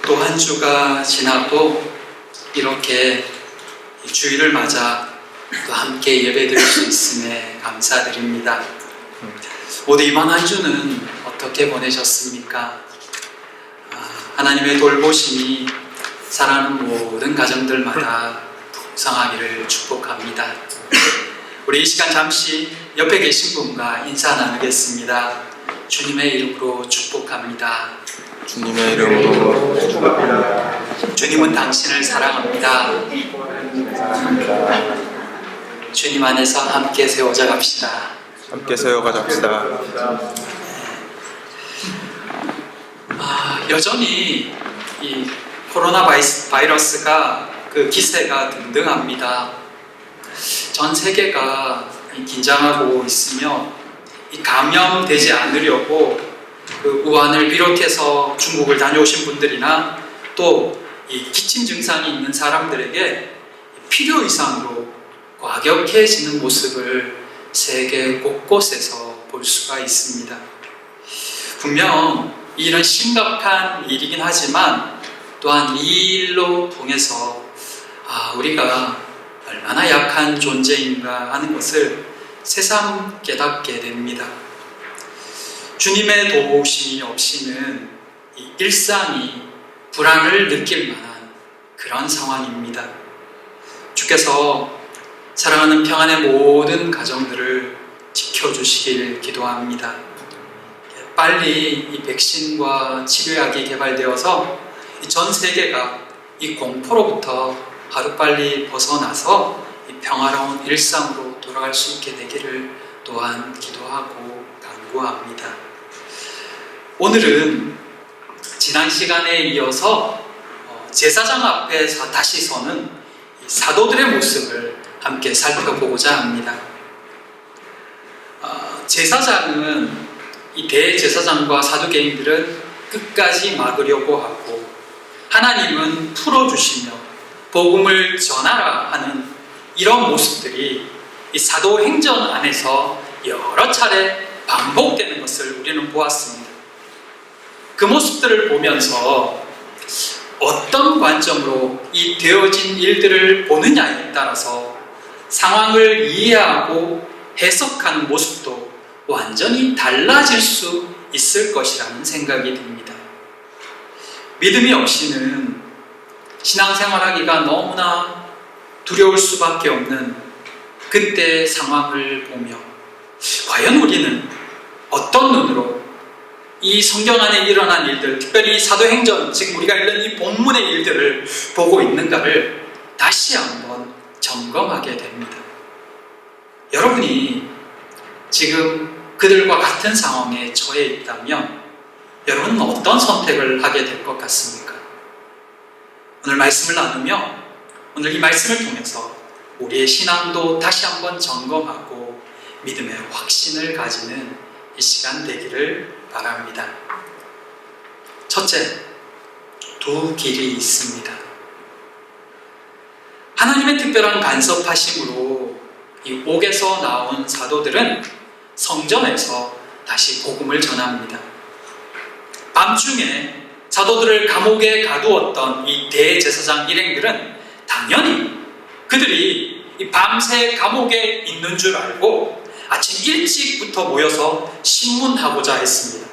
또 한 주가 지나고 이렇게 주일을 맞아 또 함께 예배드릴 수 있음에 감사드립니다. 모두 이번 한 주는 어떻게 보내셨습니까? 하나님의 돌보심이 사랑하는 모든 가정들마다 풍성하기를 축복합니다. 우리 이 시간 잠시 옆에 계신 분과 인사 나누겠습니다. 주님의 이름으로 축복합니다. 주님의 이름으로 축복합니다. 주님은 당신을 사랑합니다. 주님 안에서 함께 세워져 갑시다. 함께 세워가잡시다. 여전히 이 코로나 바이러스가 그 기세가 등등합니다. 전 세계가 긴장하고 있으며 이 감염되지 않으려고 그 우한을 비롯해서 중국을 다녀오신 분들이나 또 이 기침 증상이 있는 사람들에게 필요 이상으로 과격해지는 모습을 세계 곳곳에서 볼 수가 있습니다. 분명 이런 심각한 일이긴 하지만 또한 이 일로 통해서 우리가 얼마나 약한 존재인가 하는 것을 새삼 깨닫게 됩니다. 주님의 도우심이 없이는 이 일상이 불안을 느낄 만한 그런 상황입니다. 주께서 사랑하는 평안의 모든 가정들을 지켜주시길 기도합니다. 빨리 이 백신과 치료약이 개발되어서 전 세계가 이 공포로부터 하루빨리 벗어나서 이 평화로운 일상으로 돌아갈 수 있게 되기를 또한 기도하고 간구합니다. 오늘은 지난 시간에 이어서 제사장 앞에 다시 서는 사도들의 모습을 함께 살펴보고자 합니다. 제사장은 이 대제사장과 사두개인들은 끝까지 막으려고 하고 하나님은 풀어주시며 복음을 전하라 하는 이런 모습들이 이 사도행전 안에서 여러 차례 반복되는 것을 우리는 보았습니다. 그 모습들을 보면서 어떤 관점으로 이 되어진 일들을 보느냐에 따라서 상황을 이해하고 해석하는 모습도 완전히 달라질 수 있을 것이라는 생각이 듭니다. 믿음이 없이는 신앙생활하기가 너무나 두려울 수밖에 없는 그때의 상황을 보며 과연 우리는 어떤 눈으로 이 성경 안에 일어난 일들, 특별히 사도행전, 지금 우리가 읽는 이 본문의 일들을 보고 있는가를 다시 한번 점검하게 됩니다. 여러분이 지금 그들과 같은 상황에 처해 있다면 여러분은 어떤 선택을 하게 될 것 같습니까? 오늘 말씀을 나누며 오늘 이 말씀을 통해서 우리의 신앙도 다시 한번 점검하고 믿음의 확신을 가지는 이 시간 되기를 바랍니다. 첫째, 두 길이 있습니다. 하나님의 특별한 간섭하심으로 이 옥에서 나온 사도들은 성전에서 다시 복음을 전합니다. 밤중에 사도들을 감옥에 가두었던 이 대제사장 일행들은 당연히 그들이 이 밤새 감옥에 있는 줄 알고 아침 일찍부터 모여서 신문하고자 했습니다.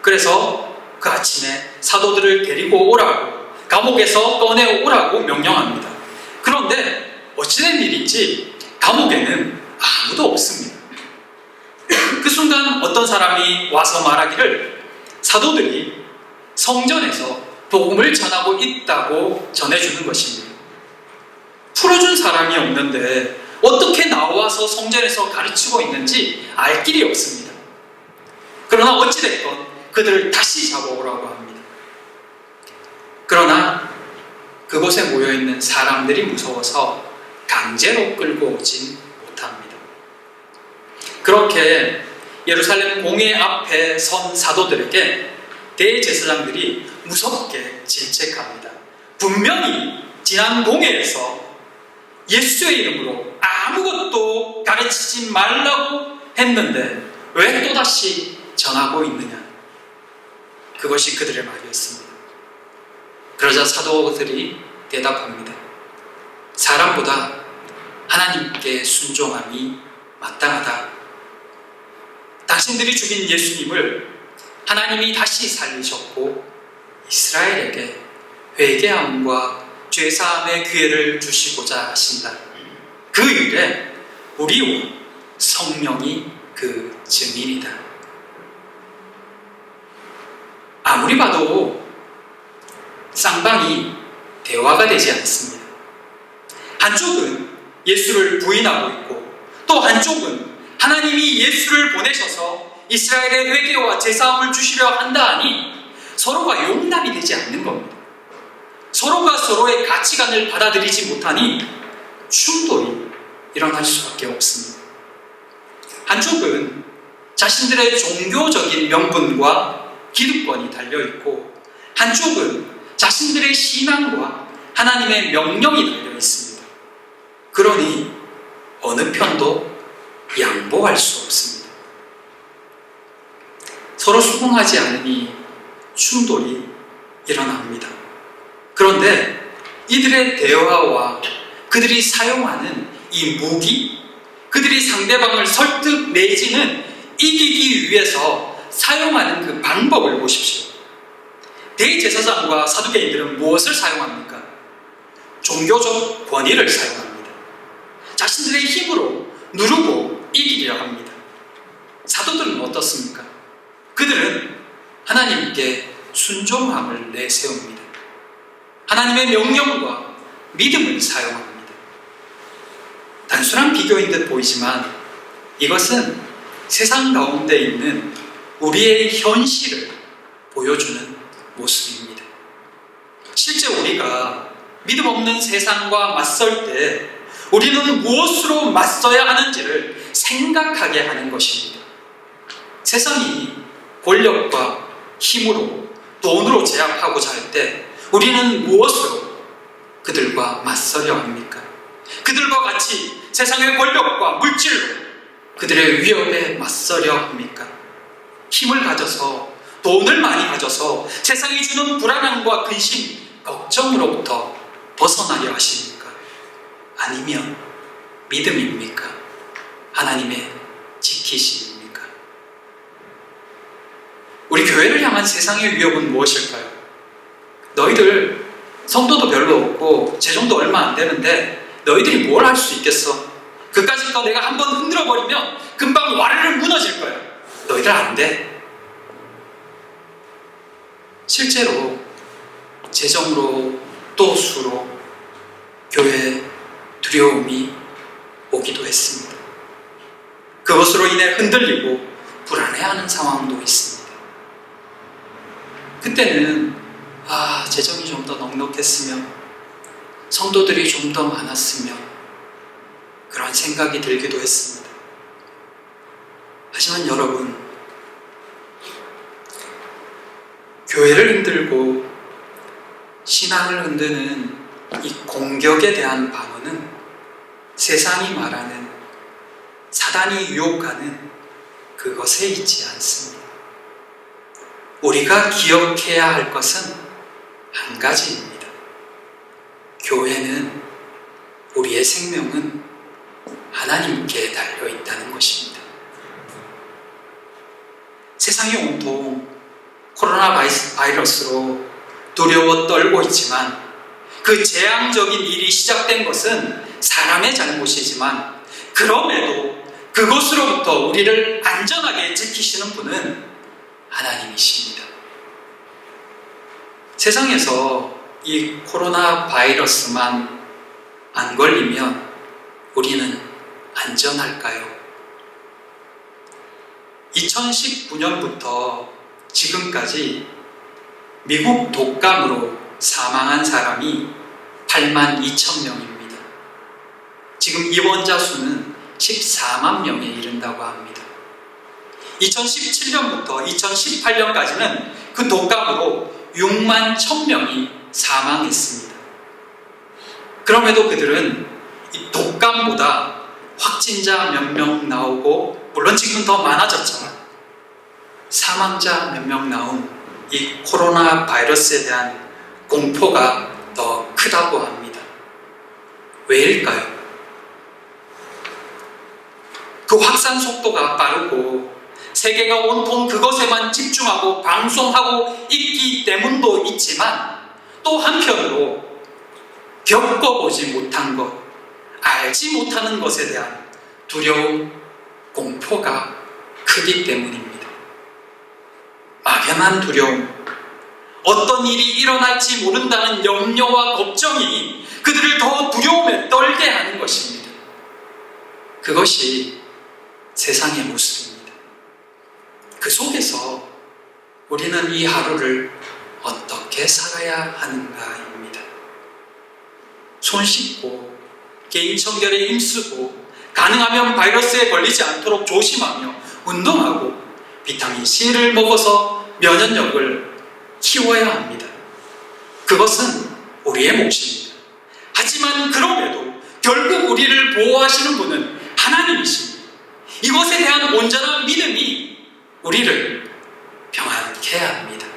그래서 그 아침에 사도들을 데리고 오라고, 감옥에서 꺼내오라고 명령합니다. 그런데 어찌된 일인지 감옥에는 아무도 없습니다. 그 순간 어떤 사람이 와서 말하기를 사도들이 성전에서 복음을 전하고 있다고 전해주는 것입니다. 풀어준 사람이 없는데 어떻게 나와서 성전에서 가르치고 있는지 알 길이 없습니다. 그러나 어찌됐건 그들을 다시 잡아오라고 합니다. 그러나 그곳에 모여있는 사람들이 무서워서 강제로 끌고 오진 못합니다. 그렇게 예루살렘 공회 앞에 선 사도들에게 대제사장들이 무섭게 질책합니다. 분명히 지난 공회에서 예수의 이름으로 아무것도 가르치지 말라고 했는데 왜 또다시 전하고 있느냐? 그것이 그들의 말이었습니다. 그러자 사도들이 대답합니다. 사람보다 하나님께 순종함이 마땅하다. 당신들이 죽인 예수님을 하나님이 다시 살리셨고 이스라엘에게 회개함과 죄사함의 기회를 주시고자 하신다. 그 일에 우리와 성령이 그 증인이다. 아무리 봐도 쌍방이 대화가 되지 않습니다. 한쪽은 예수를 부인하고 있고 또 한쪽은 하나님이 예수를 보내셔서 이스라엘의 회개와 제사함을 주시려 한다 하니 서로가 용납이 되지 않는 겁니다. 서로가 서로의 가치관을 받아들이지 못하니 충돌이 일어날 수밖에 없습니다. 한쪽은 자신들의 종교적인 명분과 기득권이 달려있고 한쪽은 자신들의 신앙과 하나님의 명령이 달려 있습니다. 그러니 어느 편도 양보할 수 없습니다. 서로 수긍하지 않으니 충돌이 일어납니다. 그런데 이들의 대화와 그들이 사용하는 이 무기, 그들이 상대방을 설득 내지는 이기기 위해서 사용하는 그 방법을 보십시오. 대제사장과 사두개인들은 무엇을 사용합니까? 종교적 권위를 사용합니다. 자신들의 힘으로 누르고 이기려 합니다. 사도들은 어떻습니까? 그들은 하나님께 순종함을 내세웁니다. 하나님의 명령과 믿음을 사용합니다. 단순한 비교인 듯 보이지만 이것은 세상 가운데 있는 우리의 현실을 보여주는 모습입니다. 실제 우리가 믿음 없는 세상과 맞설 때 우리는 무엇으로 맞서야 하는지를 생각하게 하는 것입니다. 세상이 권력과 힘으로 돈으로 제압하고자 할 때 우리는 무엇으로 그들과 맞서려 합니까? 그들과 같이 세상의 권력과 물질로 그들의 위협에 맞서려 합니까? 힘을 가져서 돈을 많이 가져서 세상이 주는 불안함과 근심, 걱정으로부터 벗어나려 하십니까? 아니면 믿음입니까? 하나님의 지키심입니까? 우리 교회를 향한 세상의 위협은 무엇일까요? 너희들 성도도 별로 없고 재정도 얼마 안 되는데 너희들이 뭘 할 수 있겠어? 그까짓 거 내가 한번 흔들어버리면 금방 와르르 무너질 거야. 너희들 안 돼. 실제로 재정으로 또 수로 교회에 두려움이 오기도 했습니다. 그것으로 인해 흔들리고 불안해하는 상황도 있습니다. 그때는 재정이 좀 더 넉넉했으면 성도들이 좀 더 많았으면 그런 생각이 들기도 했습니다. 하지만 여러분, 교회를 흔들고 신앙을 흔드는 이 공격에 대한 방어는 세상이 말하는 사단이 유혹하는 그것에 있지 않습니다. 우리가 기억해야 할 것은 한 가지입니다. 교회는, 우리의 생명은 하나님께 달려있다는 것입니다. 세상이 온통 코로나 바이러스로 두려워 떨고 있지만 그 재앙적인 일이 시작된 것은 사람의 잘못이지만 그럼에도 그것으로부터 우리를 안전하게 지키시는 분은 하나님이십니다. 세상에서 이 코로나 바이러스만 안 걸리면 우리는 안전할까요? 2019년부터 지금까지 미국 독감으로 사망한 사람이 8만 2천 명입니다. 지금 입원자 수는 14만 명에 이른다고 합니다. 2017년부터 2018년까지는 그 독감으로 6만 1,000명이 사망했습니다. 그럼에도 그들은 이 독감보다 확진자 몇 명 나오고, 물론 지금은 더 많아졌지만 사망자 몇 명 나온 이 코로나 바이러스에 대한 공포가 더 크다고 합니다. 왜일까요? 그 확산 속도가 빠르고 세계가 온통 그것에만 집중하고 방송하고 있기 때문도 있지만 또 한편으로 겪어보지 못한 것, 알지 못하는 것에 대한 두려움, 공포가 크기 때문입니다. 막연한 두려움, 어떤 일이 일어날지 모른다는 염려와 걱정이 그들을 더 두려움에 떨게 하는 것입니다. 그것이 세상의 모습입니다. 그 속에서 우리는 이 하루를 어떻게 살아야 하는가입니다. 손 씻고 개인 청결에 힘쓰고 가능하면 바이러스에 걸리지 않도록 조심하며 운동하고 비타민C를 먹어서 면역력을 키워야 합니다. 그것은 우리의 몫입니다. 하지만 그럼에도 결국 우리를 보호하시는 분은 하나님이십니다. 이것에 대한 온전한 믿음이 우리를 평안케 합니다.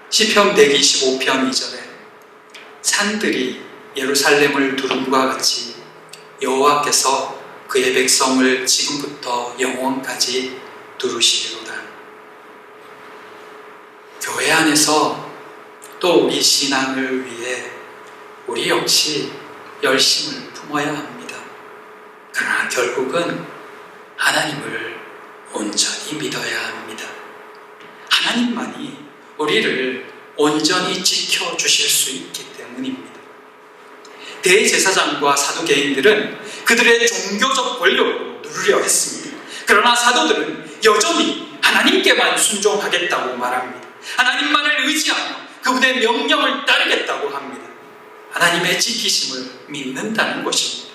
시편 125편 2절에 산들이 예루살렘을 두름과 같이 여호와께서 그의 백성을 지금부터 영원까지 두르시리로다. 교회 안에서 또 우리 신앙을 위해 우리 역시 열심을 품어야 합니다. 그러나 결국은 하나님을 온전히 믿어야 합니다. 하나님만이 우리를 온전히 지켜주실 수 있기 때문입니다. 대제사장과 사두개인들은 그들의 종교적 권력으로 누리려 했습니다. 그러나 사도들은 여전히 하나님께만 순종하겠다고 말합니다. 하나님만을 의지하며 그분의 명령을 따르겠다고 합니다. 하나님의 지키심을 믿는다는 것입니다.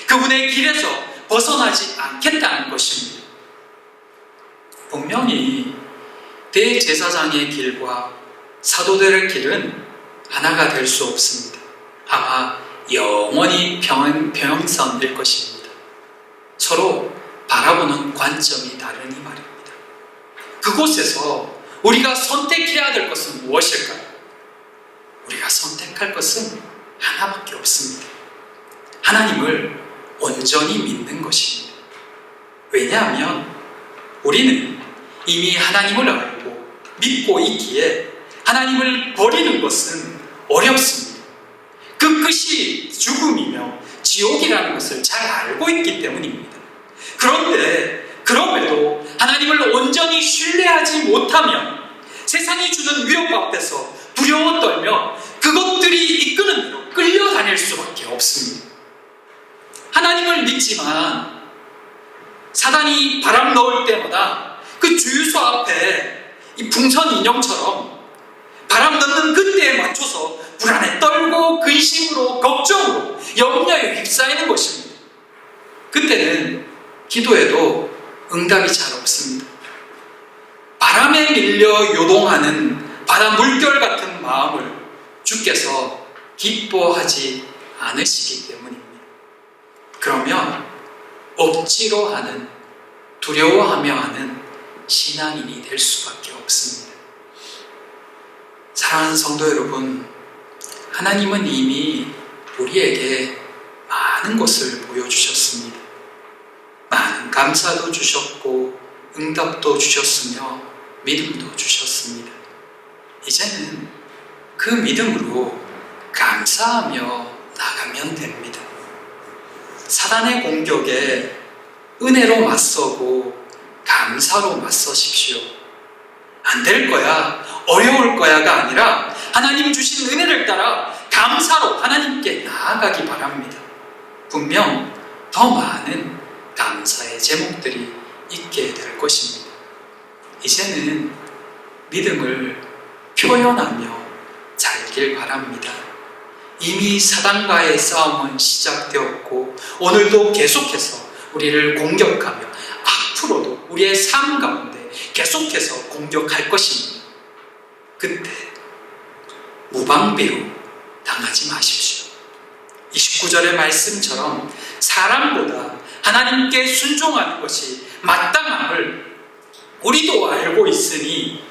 그분의 길에서 벗어나지 않겠다는 것입니다. 분명히 대제사장의 길과 사도들의 길은 하나가 될 수 없습니다. 아마 영원히 평행선일 것입니다. 서로 바라보는 관점이 다르니 말입니다. 그곳에서 우리가 선택해야 될 것은 무엇일까요? 우리가 선택할 것은 하나밖에 없습니다. 하나님을 온전히 믿는 것입니다. 왜냐하면 우리는 이미 하나님을 알고 믿고 있기에 하나님을 버리는 것은 어렵습니다. 그 끝이 죽음이며 지옥이라는 것을 잘 알고 있기 때문입니다. 그런데 그럼에도 하나님을 온전히 신뢰하지 못하면 세상이 주는 위협 앞에서 두려워 떨며 그것들이 이끄는 대로 끌려다닐 수밖에 없습니다. 하나님을 믿지만 사단이 바람 넣을 때마다 그 주유소 앞에 이 풍선 인형처럼 바람 넣는 그때에 맞춰서 불안에 떨고 근심으로 걱정으로 염려에 휩싸이는 것입니다. 그때는 기도해도 응답이 잘 없습니다. 바람에 밀려 요동하는 바다 물결 같은 마음을 주께서 기뻐하지 않으시기 때문입니다. 그러면 억지로 하는, 두려워하며 하는 신앙인이 될 수밖에 없습니다. 사랑하는 성도 여러분, 하나님은 이미 우리에게 많은 것을 보여주셨습니다. 많은 감사도 주셨고 응답도 주셨으며 믿음도 주셨습니다. 이제는 그 믿음으로 감사하며 나가면 됩니다. 사단의 공격에 은혜로 맞서고 감사로 맞서십시오. 안 될 거야, 어려울 거야가 아니라 하나님 주신 은혜를 따라 감사로 하나님께 나아가기 바랍니다. 분명 더 많은 감사의 제목들이 있게 될 것입니다. 이제는 믿음을 표현하며 살길 바랍니다. 이미 사단과의 싸움은 시작되었고 오늘도 계속해서 우리를 공격하며 앞으로도 우리의 삶 가운데 계속해서 공격할 것입니다. 그때 무방비로 당하지 마십시오. 29절의 말씀처럼 사람보다 하나님께 순종하는 것이 마땅함을 우리도 알고 있으니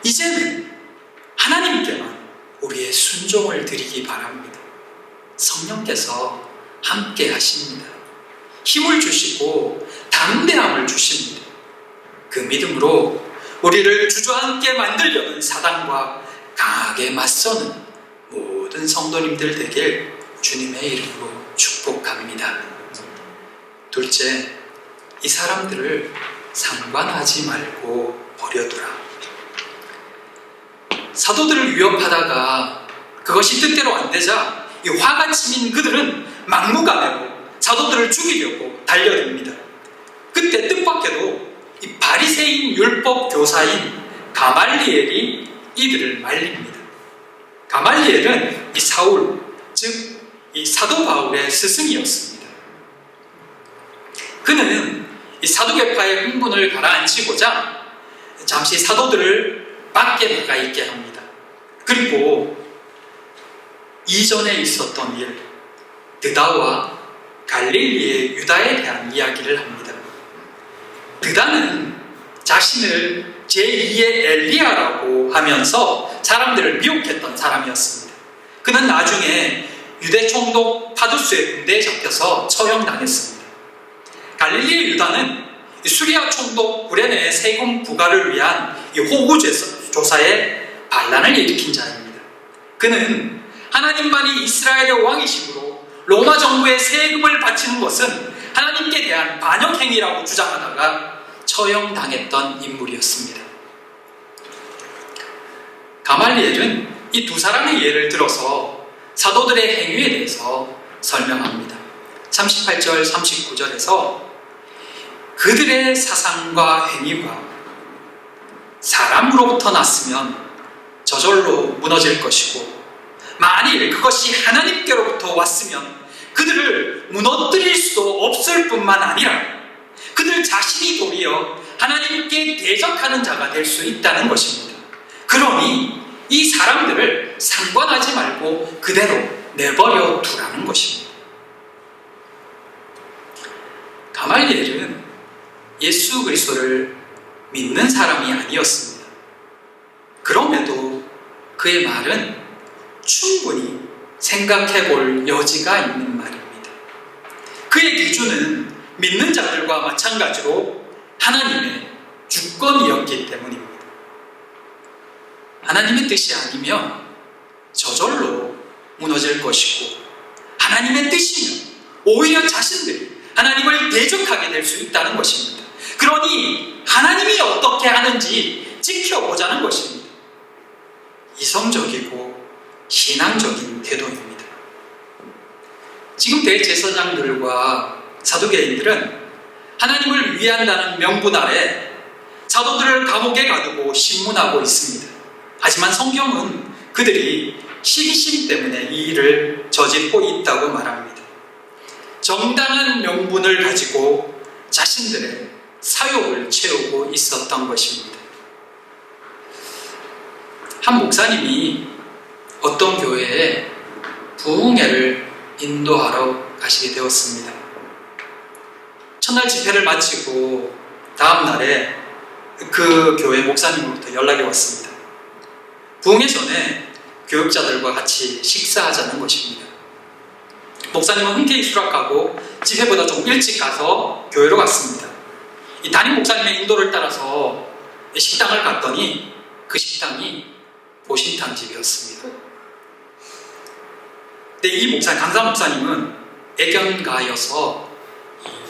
이제는 하나님께만 우리의 순종을 드리기 바랍니다. 성령께서 함께 하십니다. 힘을 주시고 담대함을 주십니다. 그 믿음으로 우리를 주저앉게 만들려는 사단과 강하게 맞서는 모든 성도님들 되길 주님의 이름으로 축복합니다. 둘째, 이 사람들을 상관하지 말고 버려두라. 사도들을 위협하다가 그것이 뜻대로 안 되자 이 화가 치민 그들은 막무가내로 사도들을 죽이려고 달려듭니다. 그때 뜻밖에도 이 바리새인 율법 교사인 가말리엘이 이들을 말립니다. 가말리엘은 이 사울, 즉 이 사도 바울의 스승이었습니다. 그는 이 사두개파의 흥분을 가라앉히고자 잠시 사도들을 밖에 나가 있게 합니다. 그리고 이전에 있었던 일, 드다와 갈릴리의 유다에 대한 이야기를 합니다. 드다는 자신을 제2의 엘리야라고 하면서 사람들을 미혹했던 사람이었습니다. 그는 나중에 유대 총독 파두스의 군대에 잡혀서 처형당했습니다. 갈릴리의 유다는 수리아 총독 구레네의 세금 부과를 위한 이 호구조사에 반란을 일으킨 자입니다. 그는 하나님만이 이스라엘의 왕이시므로 로마 정부에 세금을 바치는 것은 하나님께 대한 반역 행위라고 주장하다가 처형당했던 인물이었습니다. 가말리엘은 이 두 사람의 예를 들어서 사도들의 행위에 대해서 설명합니다. 38절, 39절에서 그들의 사상과 행위가 사람으로부터 났으면 저절로 무너질 것이고 만일 그것이 하나님께로부터 왔으면 그들을 무너뜨릴 수도 없을 뿐만 아니라 그들 자신이 도리어 하나님께 대적하는 자가 될 수 있다는 것입니다. 그러니 이 사람들을 상관하지 말고 그대로 내버려 두라는 것입니다. 가말리엘은 예수 그리스도를 믿는 사람이 아니었습니다. 그럼에도 그의 말은 충분히 생각해 볼 여지가 있는 말입니다. 그의 기준은 믿는 자들과 마찬가지로 하나님의 주권이었기 때문입니다. 하나님의 뜻이 아니면 저절로 무너질 것이고 하나님의 뜻이면 오히려 자신들이 하나님을 대적하게 될 수 있다는 것입니다. 그러니 하나님이 어떻게 하는지 지켜보자는 것입니다. 이성적이고 신앙적인 태도입니다. 지금 대제사장들과 사두개인들은 하나님을 위한다는 명분 아래 사도들을 감옥에 가두고 신문하고 있습니다. 하지만 성경은 그들이 시기심 때문에 이 일을 저지르고 있다고 말합니다. 정당한 명분을 가지고 자신들의 사욕을 채우고 있었던 것입니다. 한 목사님이 어떤 교회에 부흥회를 인도하러 가시게 되었습니다. 첫날 집회를 마치고 다음 날에 그 교회 목사님으로부터 연락이 왔습니다. 부흥회 전에 교육자들과 같이 식사하자는 것입니다. 목사님은 흔쾌히 수락하고 집회보다 좀 일찍 가서 교회로 갔습니다. 이 담임 목사님의 인도를 따라서 식당을 갔더니 그 식당이 보신탕 집이었습니다. 근데 이 목사님, 강사 목사님은 애견가여서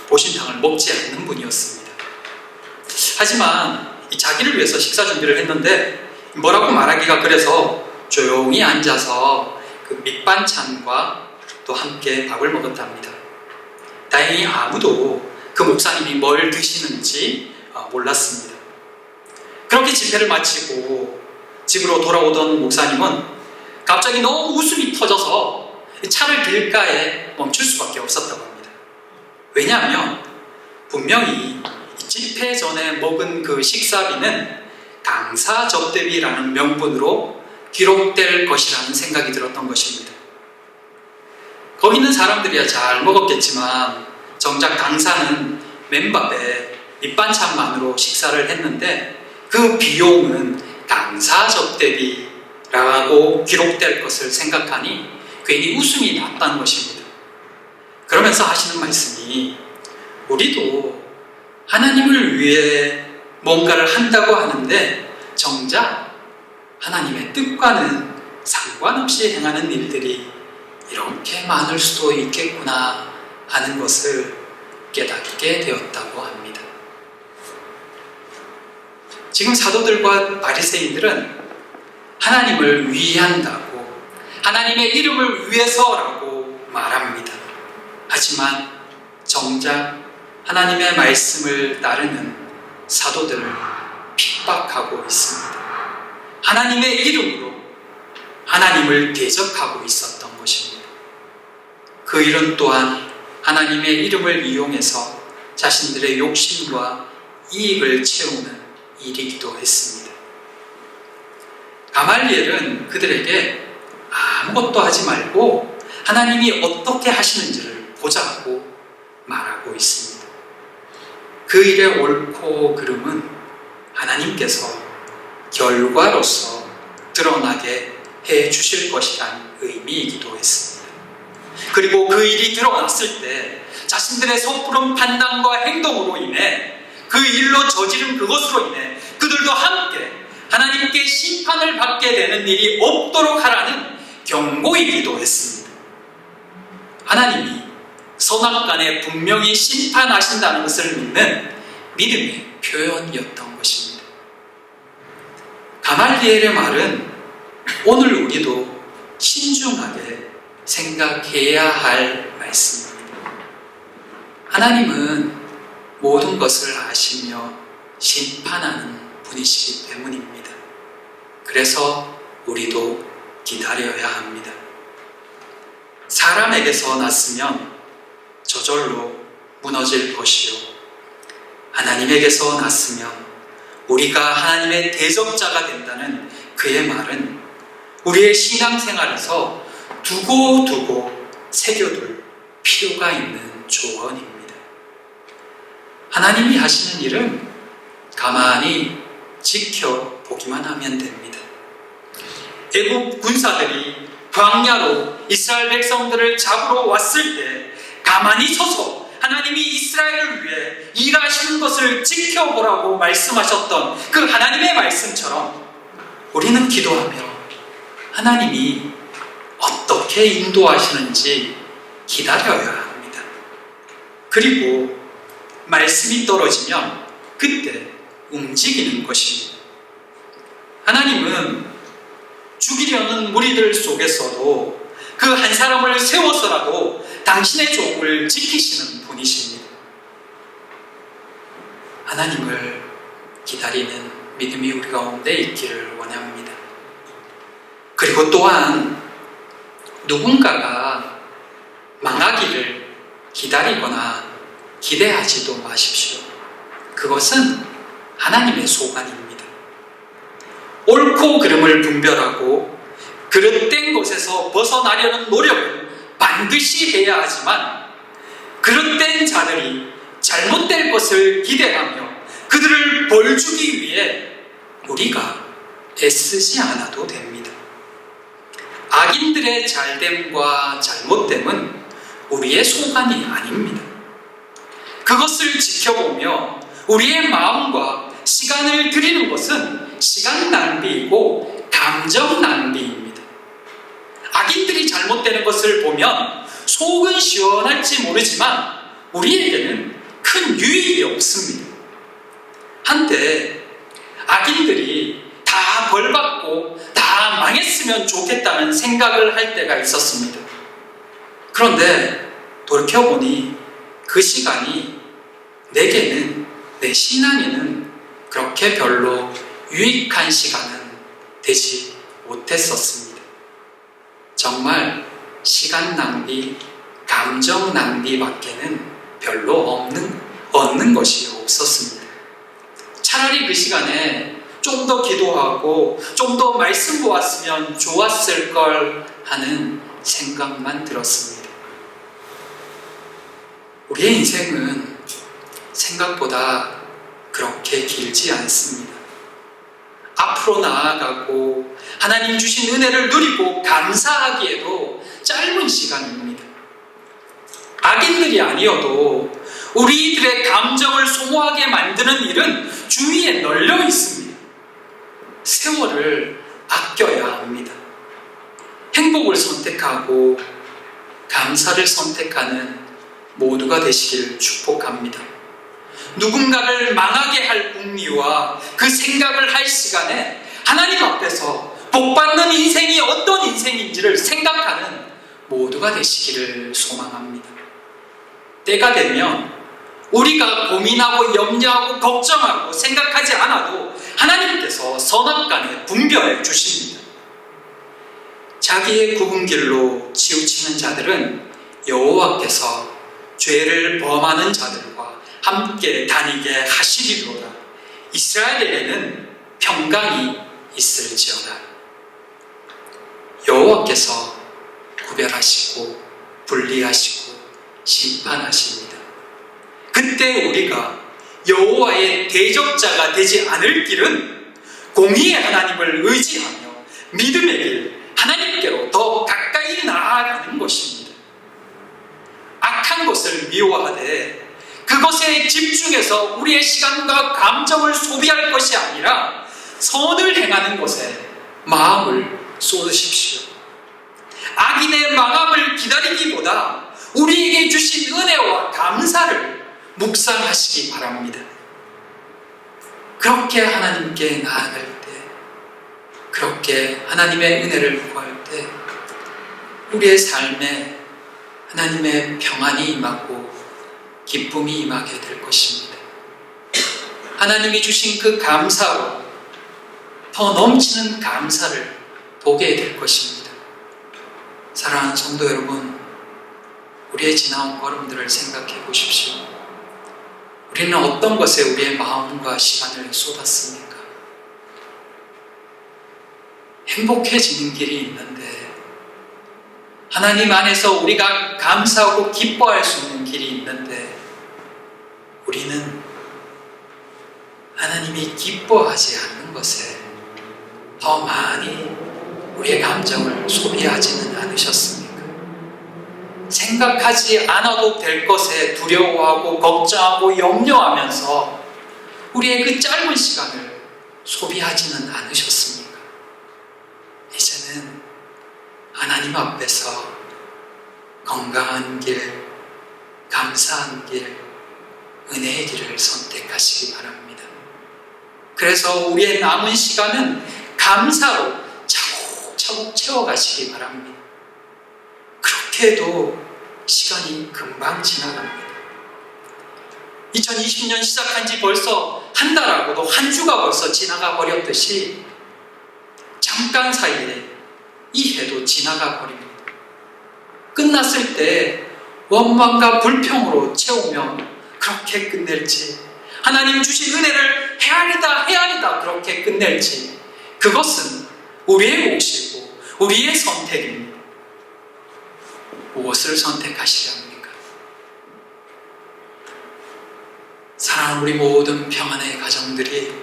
보신탕을 먹지 않는 분이었습니다. 하지만 자기를 위해서 식사 준비를 했는데 뭐라고 말하기가 그래서 조용히 앉아서 그 밑반찬과 또 함께 밥을 먹었답니다. 다행히 아무도 그 목사님이 뭘 드시는지 몰랐습니다. 그렇게 집회를 마치고 집으로 돌아오던 목사님은 갑자기 너무 웃음이 터져서 차를 길가에 멈출 수밖에 없었다고 합니다. 왜냐하면 분명히 집회 전에 먹은 그 식사비는 강사 접대비라는 명분으로 기록될 것이라는 생각이 들었던 것입니다. 거기 있는 사람들이야 잘 먹었겠지만 정작 강사는 맨밥에 밑반찬만으로 식사를 했는데 그 비용은 강사 접대비 라고 기록될 것을 생각하니 괜히 웃음이 났다는 것입니다. 그러면서 하시는 말씀이 우리도 하나님을 위해 뭔가를 한다고 하는데 정작 하나님의 뜻과는 상관없이 행하는 일들이 이렇게 많을 수도 있겠구나 하는 것을 깨닫게 되었다고 합니다. 지금 사도들과 바리새인들은 하나님을 위한다고 하나님의 이름을 위해서라고 말합니다. 하지만 정작 하나님의 말씀을 따르는 사도들을 핍박하고 있습니다. 하나님의 이름으로 하나님을 대적하고 있었던 것입니다. 그 일은 또한 하나님의 이름을 이용해서 자신들의 욕심과 이익을 채우는 일이기도 했습니다. 가말리엘은 그들에게 아무것도 하지 말고 하나님이 어떻게 하시는지를 보자고 말하고 있습니다. 그 일의 옳고 그름은 하나님께서 결과로서 드러나게 해 주실 것이란 의미이기도 했습니다. 그리고 그 일이 드러났을 때 자신들의 섣부른 판단과 행동으로 인해 그 일로 저지른 그것으로 인해 그들도 함께 하나님께 심판을 받게 되는 일이 없도록 하라는 경고이기도 했습니다. 하나님이 선악간에 분명히 심판하신다는 것을 믿는 믿음의 표현이었던 것입니다. 가말리엘의 말은 오늘 우리도 신중하게 생각해야 할 말씀입니다. 하나님은 모든 것을 아시며 심판하는 분이시기 때문입니다. 그래서 우리도 기다려야 합니다. 사람에게서 났으면 저절로 무너질 것이요 하나님에게서 났으면 우리가 하나님의 대적자가 된다는 그의 말은 우리의 신앙생활에서 두고두고 새겨둘 필요가 있는 조언입니다. 하나님이 하시는 일은 가만히 지켜보기만 하면 됩니다. 애국 군사들이 광야로 이스라엘 백성들을 잡으러 왔을 때 가만히 서서 하나님이 이스라엘을 위해 일하시는 것을 지켜보라고 말씀하셨던 그 하나님의 말씀처럼 우리는 기도하며 하나님이 어떻게 인도하시는지 기다려야 합니다. 그리고 말씀이 떨어지면 그때 움직이는 것입니다. 하나님은 죽이려는 무리들 속에서도 그 한 사람을 세워서라도 당신의 종을 지키시는 분이십니다. 하나님을 기다리는 믿음이 우리 가운데 있기를 원합니다. 그리고 또한 누군가가 망하기를 기다리거나 기대하지도 마십시오. 그것은 하나님의 소관입니다. 옳고 그름을 분별하고 그릇된 것에서 벗어나려는 노력을 반드시 해야 하지만 그릇된 자들이 잘못될 것을 기대하며 그들을 벌주기 위해 우리가 애쓰지 않아도 됩니다. 악인들의 잘됨과 잘못됨은 우리의 소관이 아닙니다. 그것을 지켜보며 우리의 마음과 시간을 들이는 것은 시간 낭비이고 감정 낭비입니다. 악인들이 잘못되는 것을 보면 속은 시원할지 모르지만 우리에게는 큰 유익이 없습니다. 한때 악인들이 다 벌받고 다 망했으면 좋겠다는 생각을 할 때가 있었습니다. 그런데 돌이켜보니 그 시간이 내게는, 내 신앙에는 그렇게 별로 유익한 시간은 되지 못했었습니다. 정말 시간 낭비, 감정 낭비밖에는 별로 얻는 것이 없었습니다. 차라리 그 시간에 좀 더 기도하고 좀 더 말씀 보았으면 좋았을 걸 하는 생각만 들었습니다. 우리의 인생은 생각보다 그렇게 길지 않습니다. 앞으로 나아가고 하나님 주신 은혜를 누리고 감사하기에도 짧은 시간입니다. 악인들이 아니어도 우리들의 감정을 소모하게 만드는 일은 주위에 널려 있습니다. 세월을 아껴야 합니다. 행복을 선택하고 감사를 선택하는 모두가 되시길 축복합니다. 누군가를 망하게 할 궁리와 그 생각을 할 시간에 하나님 앞에서 복받는 인생이 어떤 인생인지를 생각하는 모두가 되시기를 소망합니다. 때가 되면 우리가 고민하고 염려하고 걱정하고 생각하지 않아도 하나님께서 선악간에 분별해 주십니다. 자기의 굽은 길로 치우치는 자들은 여호와께서 죄를 범하는 자들과 함께 다니게 하시리로다. 이스라엘에게는 평강이 있을지어다. 여호와께서 구별하시고 분리하시고 심판하십니다. 그때 우리가 여호와의 대적자가 되지 않을 길은 공의의 하나님을 의지하며 믿음의 길, 하나님께로 더 가까이 나아가는 것입니다. 악한 것을 미워하되 그것에 집중해서 우리의 시간과 감정을 소비할 것이 아니라 선을 행하는 것에 마음을 쏟으십시오. 악인의 망함을 기다리기보다 우리에게 주신 은혜와 감사를 묵상하시기 바랍니다. 그렇게 하나님께 나아갈 때, 그렇게 하나님의 은혜를 구할 때 우리의 삶에 하나님의 평안이 임하고 기쁨이 임하게 될 것입니다. 하나님이 주신 그 감사로 더 넘치는 감사를 보게 될 것입니다. 사랑하는 성도 여러분, 우리의 지나온 걸음들을 생각해 보십시오. 우리는 어떤 것에 우리의 마음과 시간을 쏟았습니까? 행복해지는 길이 있는데, 하나님 안에서 우리가 감사하고 기뻐할 수 있는 길이 있는데, 우리는 하나님이 기뻐하지 않는 것에 더 많이 우리의 감정을 소비하지는 않으셨습니까? 생각하지 않아도 될 것에 두려워하고 걱정하고 염려하면서 우리의 그 짧은 시간을 소비하지는 않으셨습니까? 이제는 하나님 앞에서 건강한 길, 감사한 길, 은혜의 길을 선택하시기 바랍니다. 그래서 우리의 남은 시간은 감사로 차곡차곡 채워가시기 바랍니다. 그렇게 해도 시간이 금방 지나갑니다. 2020년 시작한 지 벌써 한 달하고도 한 주가 벌써 지나가 버렸듯이 잠깐 사이에 이 해도 지나가 버립니다. 끝났을 때 원망과 불평으로 채우며 그렇게 끝낼지, 하나님 주신 은혜를 헤아리다 그렇게 끝낼지, 그것은 우리의 몫이고 우리의 선택입니다. 무엇을 선택하시렵니까? 사랑하는 우리 모든 평안의 가정들이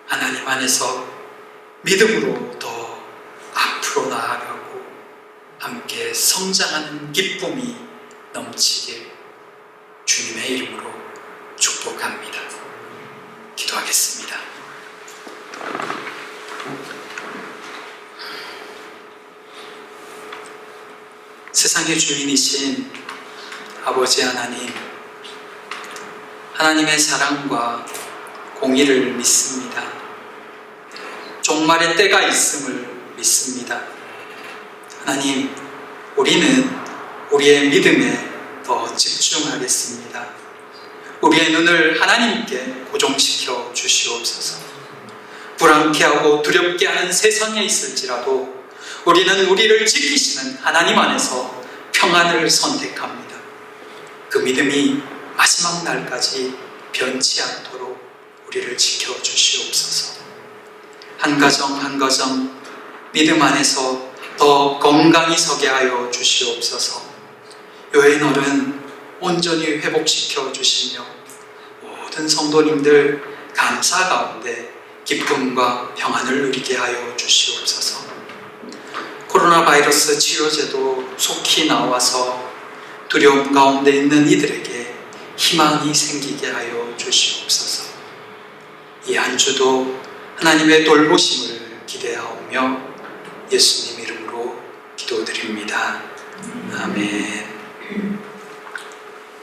하나님 안에서 믿음으로 더 앞으로 나아가고 함께 성장하는 기쁨이 넘치길 주님의 이름으로 축복합니다. 기도하겠습니다. 세상의 주인이신 아버지 하나님, 하나님의 사랑과 공의를 믿습니다. 종말의 때가 있음을 믿습니다. 하나님, 우리는 우리의 믿음에 더 집중하겠습니다. 우리의 눈을 하나님께 고정시켜 주시옵소서. 불안케하고 두렵게 하는 세상에 있을지라도 우리는 우리를 지키시는 하나님 안에서 평안을 선택합니다. 그 믿음이 마지막 날까지 변치 않도록 우리를 지켜주시옵소서. 한 가정 한 가정 믿음 안에서 더 건강히 서게 하여 주시옵소서. 요해널은 온전히 회복시켜 주시며 모든 성도님들 감사 가운데 기쁨과 평안을 누리게 하여 주시옵소서. 코로나 바이러스 치료제도 속히 나와서 두려움 가운데 있는 이들에게 희망이 생기게 하여 주시옵소서. 이 한 주도 하나님의 돌보심을 기대하오며 예수님 이름으로 기도드립니다. 아멘.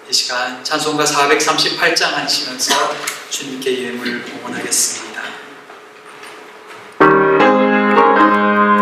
이 시간 찬송가 438장 하시면서 주님께 예물 봉헌하겠습니다.